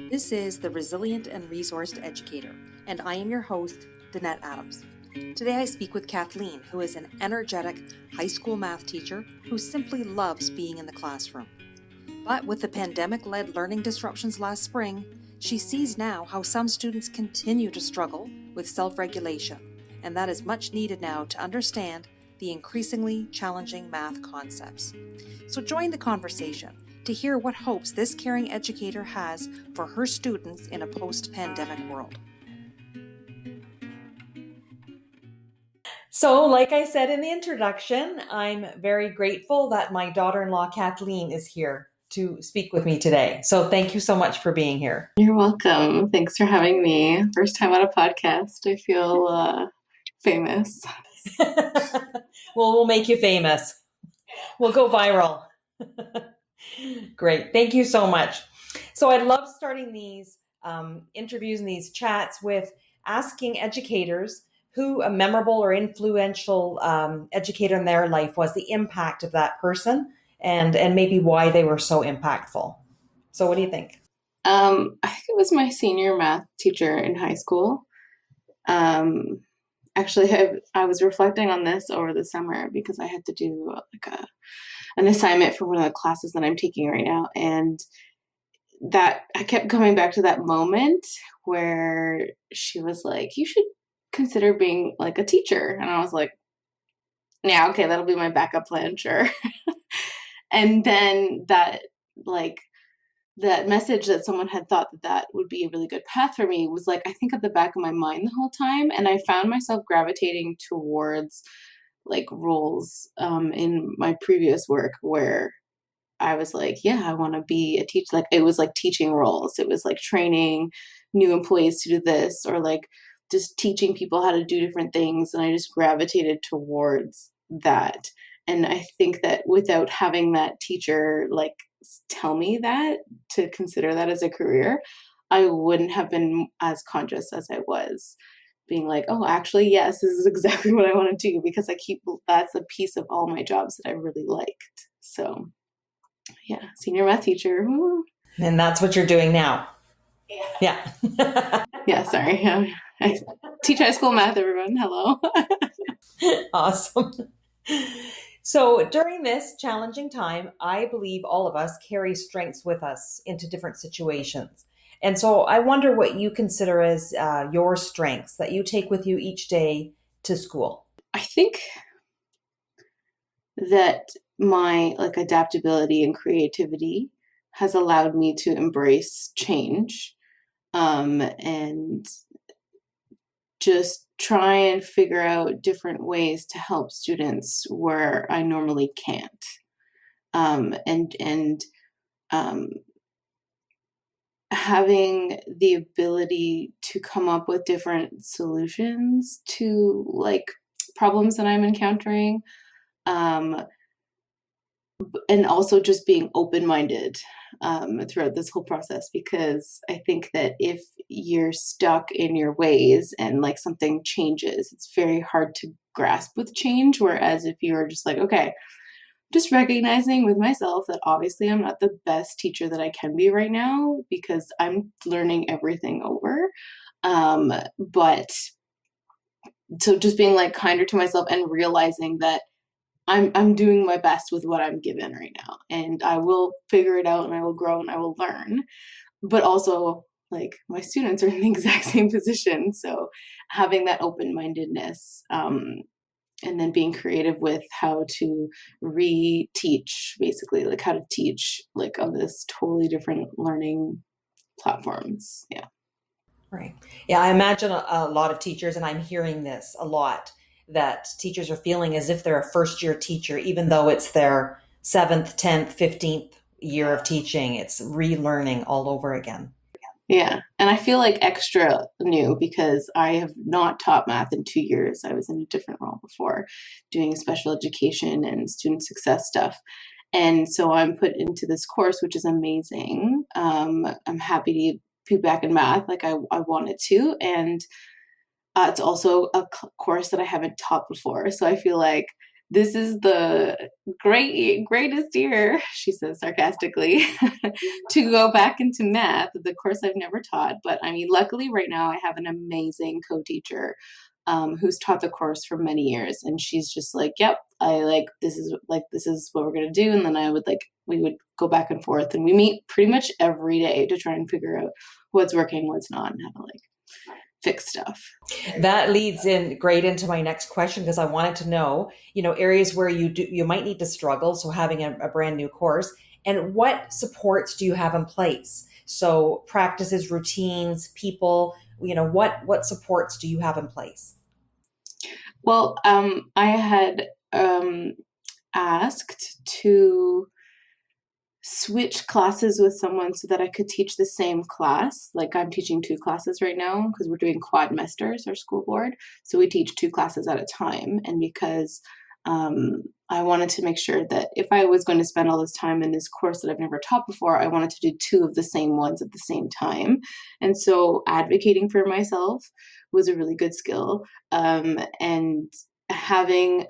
This is the Resilient and Resourced Educator, and I am your host, Danette Adams. Today I speak with Kathleen, who is an energetic high school math teacher who simply loves being in the classroom. But with the pandemic-led learning disruptions last spring, she sees now how some students continue to struggle with self-regulation, and that is much needed now to understand the increasingly challenging math concepts. So join the conversation to hear what hopes this caring educator has for her students in a post-pandemic world. So, like I said in the introduction, I'm very grateful that my daughter-in-law Kathleen is here to speak with me today. So thank you so much for being here. You're welcome. Thanks for having me. First time on a podcast. I feel famous. Well, we'll make you famous. We'll go viral. Great. Thank you so much. So I love starting these interviews and these chats with asking educators who a memorable or influential educator in their life was, the impact of that person, and maybe why they were so impactful. So what do you think? I think it was my senior math teacher in high school. Actually, I was reflecting on this over the summer because I had to do an assignment for one of the classes that I'm taking right now. And that I kept coming back to that moment where she was like, you should consider being like a teacher. And I was like, yeah, okay, that'll be my backup plan, sure. And then that message that someone had thought that would be a really good path for me was like, I think at the back of my mind the whole time. And I found myself gravitating towards like roles in my previous work where I was like, yeah, I want to be a teacher. Like it was like teaching roles. It was like training new employees to do this, or like just teaching people how to do different things. And I just gravitated towards that. And I think that without having that teacher like tell me that, to consider that as a career, I wouldn't have been as conscious as I was, being like, oh, actually, yes, this is exactly what I want to do, because that's a piece of all my jobs that I really liked. So yeah, senior math teacher. Woo. And that's what you're doing now. Yeah. Yeah, sorry. I teach high school math, everyone. Hello. Awesome. So during this challenging time, I believe all of us carry strengths with us into different situations. And so I wonder what you consider as your strengths that you take with you each day to school. I think that my like adaptability and creativity has allowed me to embrace change, and just try and figure out different ways to help students where I normally can't. And having the ability to come up with different solutions to like problems that I'm encountering. And also just being open-minded throughout this whole process, because I think that if you're stuck in your ways and like something changes, it's very hard to grasp with change. Whereas if you're just like, okay, just recognizing with myself that obviously I'm not the best teacher that I can be right now because I'm learning everything over. But so just being like kinder to myself and realizing that I'm doing my best with what I'm given right now, and I will figure it out, and I will grow, and I will learn. But also, like, my students are in the exact same position, so having that open-mindedness, and then being creative with how to reteach, basically, like how to teach like on this totally different learning platforms. Yeah. Right. Yeah, I imagine a lot of teachers, and I'm hearing this a lot, that teachers are feeling as if they're a first-year teacher, even though it's their 7th, 10th, 15th year of teaching. It's relearning all over again. Yeah. And I feel like extra new because I have not taught math in 2 years. I was in a different role before, doing special education and student success stuff. And so I'm put into this course, which is amazing. I'm happy to be back in math like I wanted to. And it's also a course that I haven't taught before. So I feel like this is the greatest year, she says sarcastically, to go back into math, the course I've never taught. But I mean, luckily right now I have an amazing co-teacher who's taught the course for many years, and she's just like, yep, this is what we're gonna do. And then we would go back and forth, and we meet pretty much every day to try and figure out what's working, what's not, and how to fix stuff. That leads in great into my next question, because I wanted to know, areas where you might need to struggle. So having a brand new course, and what supports do you have in place? So practices, routines, people, what supports do you have in place? Well, I had asked to switch classes with someone so that I could teach the same class. Like, I'm teaching 2 classes right now because we're doing quadmesters, our school board. So we teach 2 classes at a time. And because I wanted to make sure that if I was going to spend all this time in this course that I've never taught before, I wanted to do 2 of the same ones at the same time. And so advocating for myself was a really good skill. And having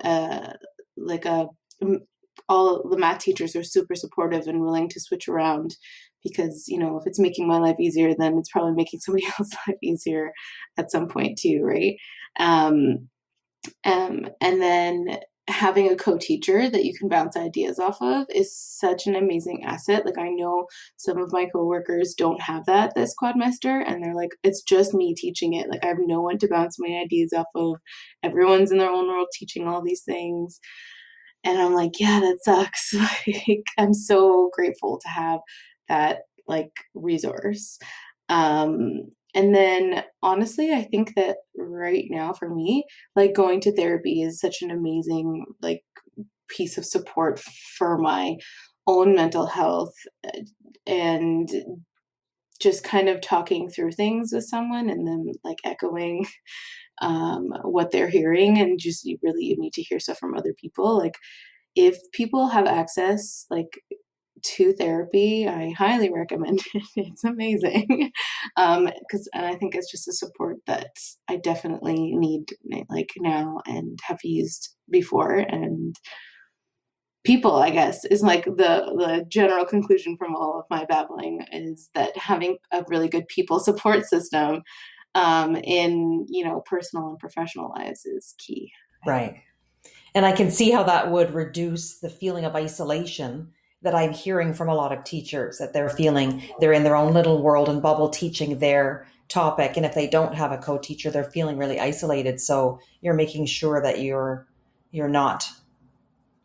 all the math teachers are super supportive and willing to switch around, because if it's making my life easier, then it's probably making somebody else's life easier at some point too, right? And then having a co-teacher that you can bounce ideas off of is such an amazing asset. Like, I know some of my coworkers don't have that this quadmester, and they're like, it's just me teaching it. Like, I have no one to bounce my ideas off of. Everyone's in their own world teaching all these things. And I'm like, yeah, that sucks. Like, I'm so grateful to have that resource. And then honestly, I think that right now for me, going to therapy is such an amazing piece of support for my own mental health, and just kind of talking through things with someone and then echoing what they're hearing. And just you need to hear stuff from other people. If people have access to therapy, I highly recommend it. It's amazing. And I think it's just a support that I definitely need now and have used before. And people, I guess, is the general conclusion from all of my babbling, is that having a really good people support system in personal and professional lives is key. Right. And I can see how that would reduce the feeling of isolation that I'm hearing from a lot of teachers, that they're feeling they're in their own little world and bubble teaching their topic. And if they don't have a co-teacher, they're feeling really isolated. So you're making sure that you're not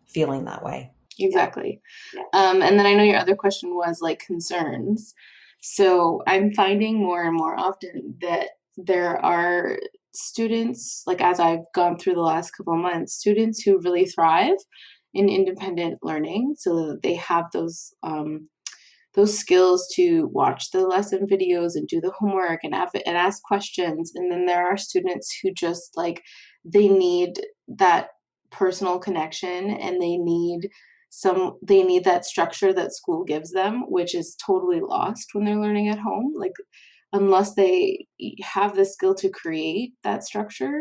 feeling that way. Exactly. Yeah. And then I know your other question was concerns. So I'm finding more and more often that there are students, as I've gone through the last couple of months, students who really thrive in independent learning, so that they have those skills to watch the lesson videos and do the homework and ask questions. And then there are students who just they need that personal connection, and they need that structure that school gives them, which is totally lost when they're learning at home. Unless they have the skill to create that structure,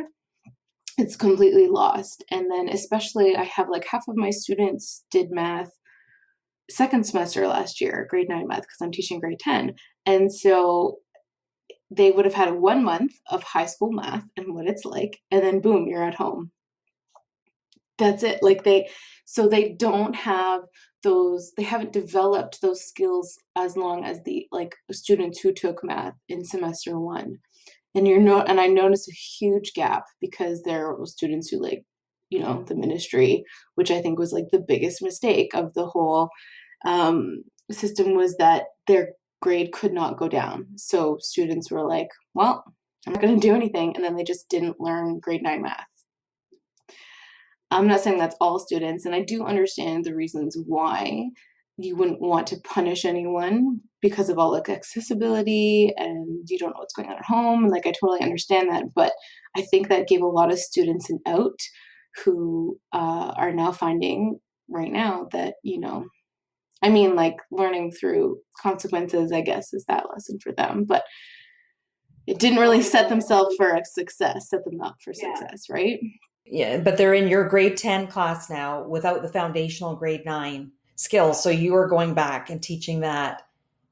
it's completely lost. And then especially I have half of my students did math second semester last year, grade 9 math, because I'm teaching grade 10. And so they would have had 1 month of high school math and what it's like, and then boom, you're at home. That's it. They don't have they haven't developed those skills as long as the students who took math in semester 1. And I noticed a huge gap, because there were students who the ministry, which I think was the biggest mistake of the whole system, was that their grade could not go down. So students were like, well, I'm not going to do anything. And then they just didn't learn grade 9 math. I'm not saying that's all students, and I do understand the reasons why you wouldn't want to punish anyone because of all accessibility, and you don't know what's going on at home. And I totally understand that, but I think that gave a lot of students an out who are now finding right now that, learning through consequences, I guess, is that lesson for them, but it didn't really set them up for success, right? Yeah, but they're in your grade 10 class now without the foundational grade 9 skills. So you are going back and teaching that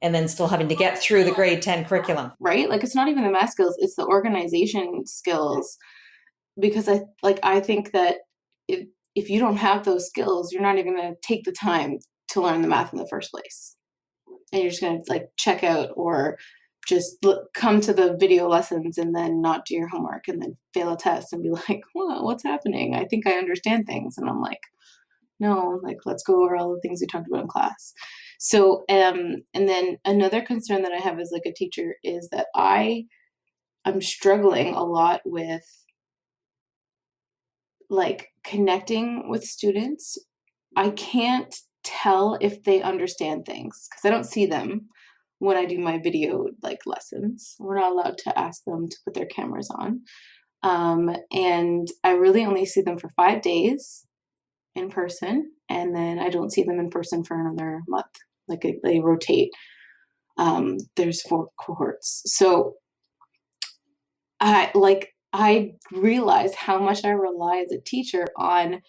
and then still having to get through the grade 10 curriculum. Right? Like it's not even the math skills, it's the organization skills. Because I think that if you don't have those skills, you're not even going to take the time to learn the math in the first place. And you're just going to like check out or just come to the video lessons and then not do your homework and then fail a test and be like, well, what's happening? I think I understand things. And I'm like, no, like, let's go over all the things we talked about in class. So, and then another concern that I have as like a teacher is that I'm struggling a lot with like connecting with students. I can't tell if they understand things because I don't see them when I do my video like lessons. We're not allowed to ask them to put their cameras on. And I really only see them for 5 days in person, and then I don't see them in person for another month. Like they rotate. There's 4 cohorts. So I realized how much I rely as a teacher on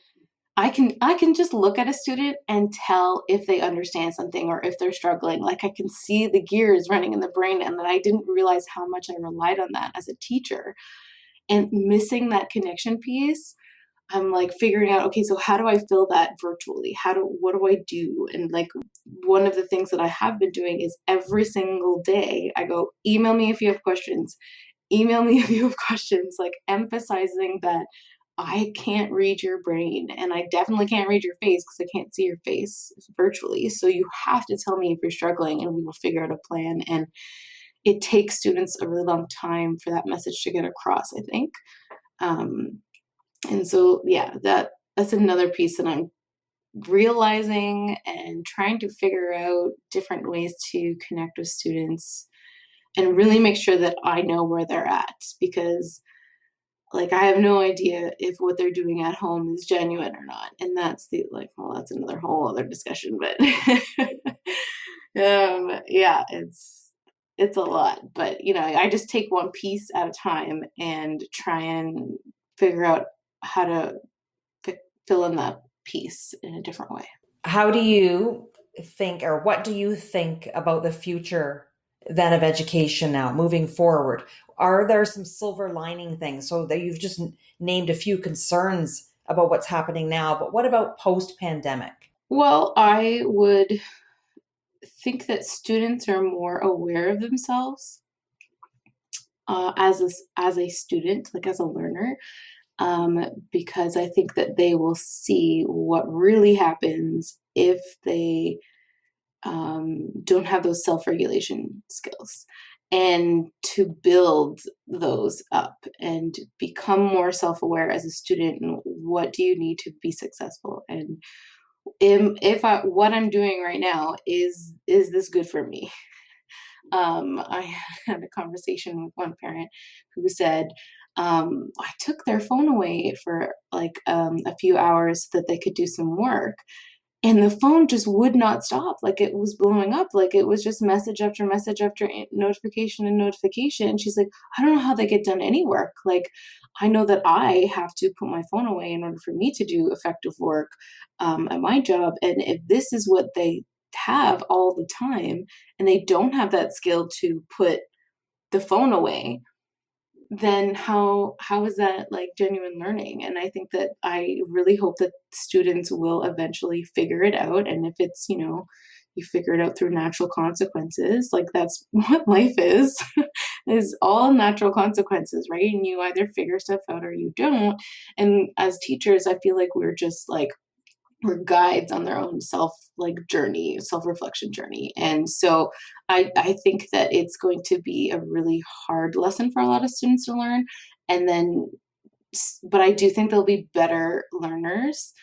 I can just look at a student and tell if they understand something or if they're struggling. Like I can see the gears running in the brain, and that I didn't realize how much I relied on that as a teacher. And missing that connection piece, I'm like figuring out, okay, so how do I fill that virtually? What do I do? And like one of the things that I have been doing is every single day I go, email me if you have questions. Email me if you have questions, like emphasizing that I can't read your brain and I definitely can't read your face because I can't see your face virtually. So you have to tell me if you're struggling and we will figure out a plan. And it takes students a really long time for that message to get across, I think. And so, yeah, that's another piece that I'm realizing and trying to figure out different ways to connect with students and really make sure that I know where they're at, because like I have no idea if what they're doing at home is genuine or not. And that's that's another whole other discussion, but yeah, it's a lot. But I just take one piece at a time and try and figure out how to fill in that piece in a different way. How do you think, or what do you think about the future then of education now moving forward? Are there some silver lining things? So that you've just named a few concerns about what's happening now, but what about post pandemic? Well, I would think that students are more aware of themselves as a student, like as a learner, because I think that they will see what really happens if they don't have those self-regulation skills, and to build those up and become more self-aware as a student. And what do you need to be successful? And if what I'm doing right now is this good for me? I had a conversation with one parent who said, I took their phone away for like a few hours so that they could do some work. And the phone just would not stop. Like it was blowing up. Like it was just message after message after notification and notification. And she's like, I don't know how they get done any work. Like I know that I have to put my phone away in order for me to do effective work at my job. And if this is what they have all the time and they don't have that skill to put the phone away, then how is that like genuine learning? And I think that I really hope that students will eventually figure it out. And if it's, you figure it out through natural consequences, like that's what life is all natural consequences, right? And you either figure stuff out or you don't. And as teachers, I feel like we're guides on their own self-reflection journey. And so I think that it's going to be a really hard lesson for a lot of students to learn. And then, but I do think they'll be better learners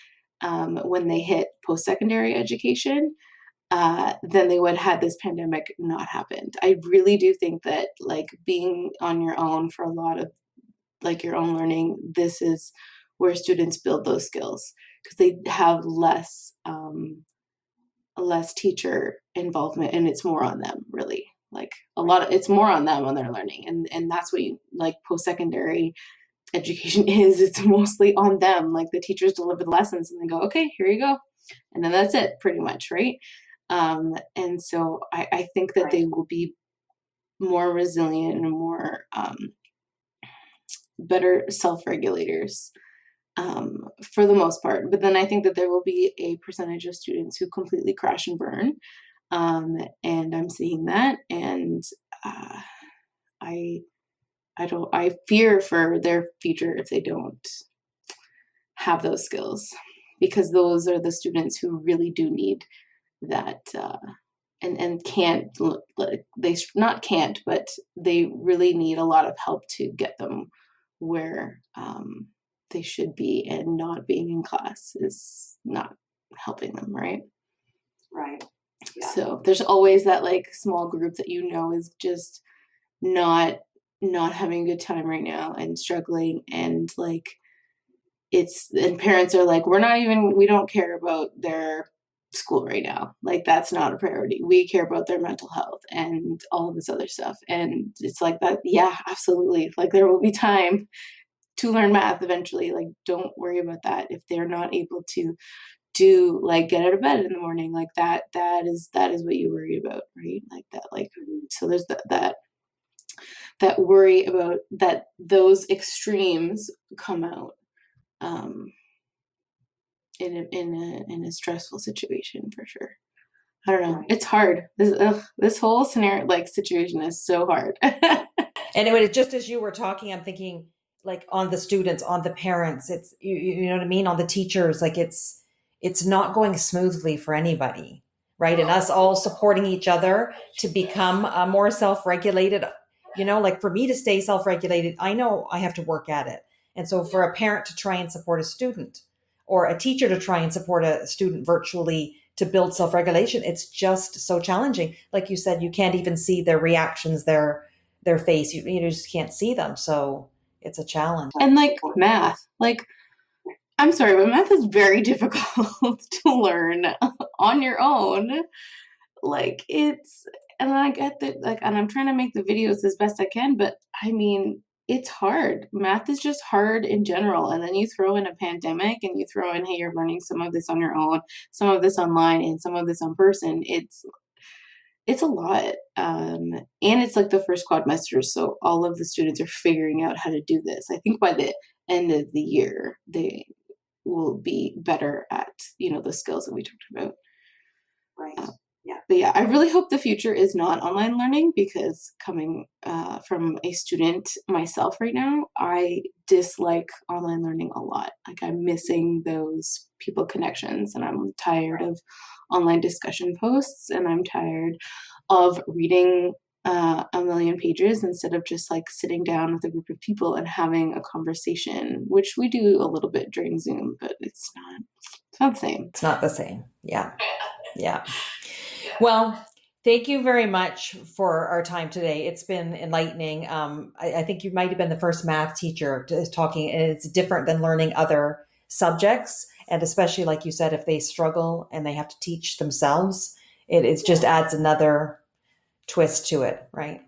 when they hit post-secondary education than they would had this pandemic not happened. I really do think that like being on your own for a lot of like your own learning, this is where students build those skills, because they have less teacher involvement, and it's more on them, really. Like it's more on them when they're learning, and that's what you like post-secondary. education is. It's mostly on them. Like the teachers deliver the lessons and they go, okay, here you go. And then that's it pretty much, right? And so I think that they will be more resilient and more better self-regulators for the most part. But then I think that there will be a percentage of students who completely crash and burn. And I'm seeing that. And I fear for their future if they don't have those skills, because those are the students who really do need that, and can't, they not can't, but they really need a lot of help to get them where they should be, and not being in class is not helping them, right? Right. Yeah. So there's always that like small group that is just not having a good time right now and struggling, and like and parents are like, we don't care about their school right now. Like that's not a priority. We care about their mental health and all of this other stuff. And it's like that. Yeah, absolutely. Like there will be time to learn math eventually. Like don't worry about that. If they're not able to do like get out of bed in the morning, like that is what you worry about, right? Like that, like, so there's that worry about that, those extremes come out in a stressful situation for sure. I don't know. It's hard. This whole scenario, like situation, is so hard. Anyway, just as you were talking, I'm thinking like on the students, on the parents, it's, you know what I mean? On the teachers, like it's not going smoothly for anybody, right? And us all supporting each other to become more self-regulated, like for me to stay self-regulated, I know I have to work at it. And so for a parent to try and support a student, or a teacher to try and support a student virtually to build self-regulation, it's just so challenging. Like you said, you can't even see their reactions, their face. You just can't see them. So it's a challenge. And like math, like, I'm sorry, but math is very difficult to learn on your own. Like and I get that, like, and I'm trying to make the videos as best I can, but I mean, it's hard. Math is just hard in general. And then you throw in a pandemic and you throw in, hey, you're learning some of this on your own, some of this online, and some of this in person. It's a lot. And it's like the first quadrimester. So all of the students are figuring out how to do this. I think by the end of the year, they will be better at, the skills that we talked about. Right. Yeah. But yeah, I really hope the future is not online learning, because coming from a student myself right now, I dislike online learning a lot. Like I'm missing those people connections, and I'm tired of online discussion posts, and I'm tired of reading a million pages instead of just like sitting down with a group of people and having a conversation, which we do a little bit during Zoom, but it's not the same. It's not the same. Yeah. Yeah. Well, thank you very much for our time today. It's been enlightening. I think you might have been the first math teacher talking, and it's different than learning other subjects. And especially, like you said, if they struggle and they have to teach themselves, it just adds another twist to it, right?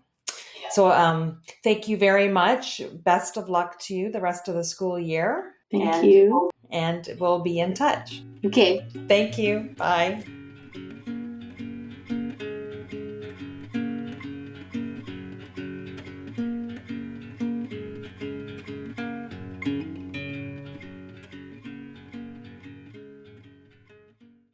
So thank you very much. Best of luck to you the rest of the school year. Thank you. And we'll be in touch. Okay. Thank you. Bye.